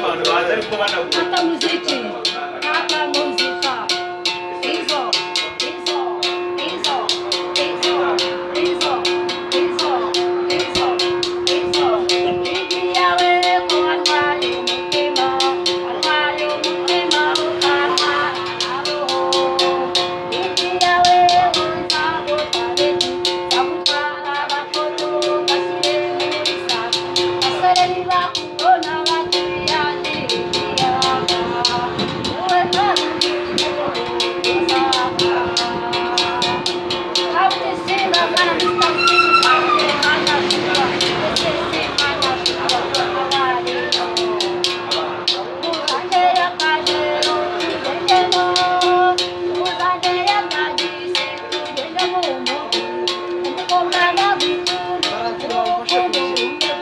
Hata muziki, hata muzika. Hizo, hizo, hizo, hizo, hizo, hizo, hizo, hizo. Bibi yawe kuangaye mutima, angaye mutima ukana aro. Bibi yawe unzabo taretu, sabutara bakoto kasire murisa. Asare niba kubona bakuyandi yaka. Uwe kandi uzaka. Kapte singa kana mistaki kapte kana shua. Ese kana shua kabari. Uzande ya kajero tujendemo. Uzande ya kajise tujendemo mo. Umukomana bikunu umukomo umusa.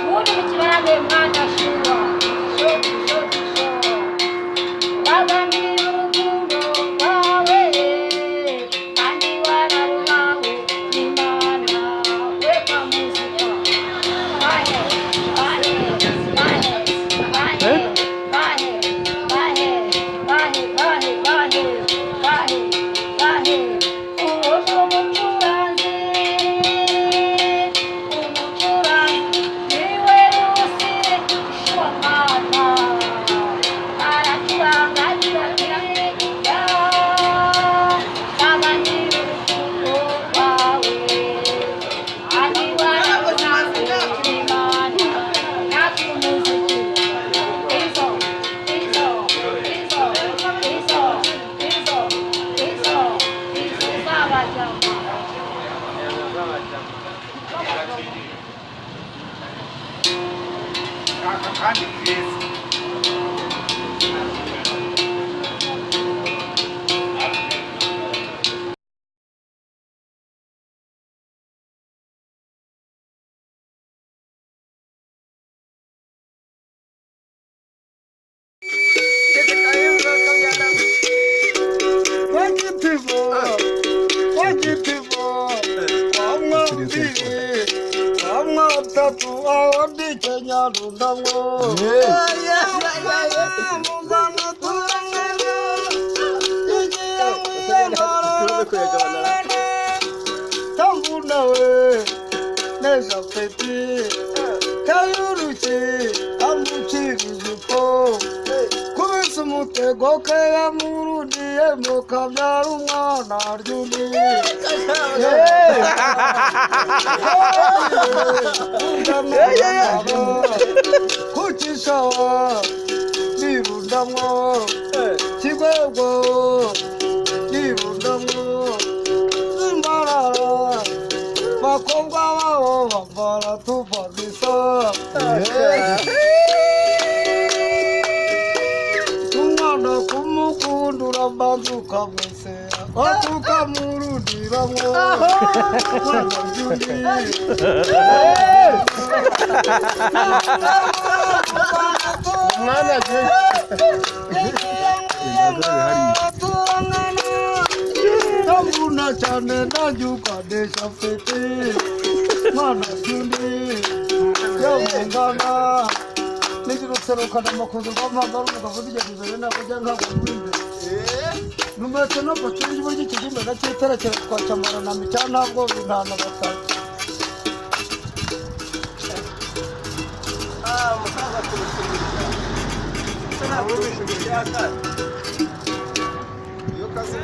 Ubundi mu kibarage mwana shura shoti shoti sho bagambira urukundo rwawe kandi wararuhawe n'Imana weka muzika bahe bahe bahe bahe bahe bahe bahe bahe bahe bahe bahe uwo ni umucuranzi umucuranzi niwe rusi w'amana aracuranga agira kiriya bagambira urukundo rwawe kandi wararuhawe n'Imana natwe umuziki izo izo izo izo izo izo izo z'abajama kandi keza umutego ke yamurudiye mukabyara umwana aryuniye kukisawa nirundamwo kigwego nirundamwo zimbarara bakobwa babo bambara tuvagisa umwana kumukundura mbanza ukamwesera tukamurudiramwo mwana byuniye mwana ndamuna cyane ndabyukadesha fete mwana byuniye yamungana nigirutserukana amakuzo rw'amagara ukavuga igihe imbere nakujya nkagumwinde numetse no patiri y'uburyo ikigimbe gaciterekera twacamara na mica ntabwo bintana batatu musaza kurushinga sana kurushinga yaka yo kazi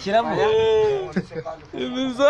Shyiramo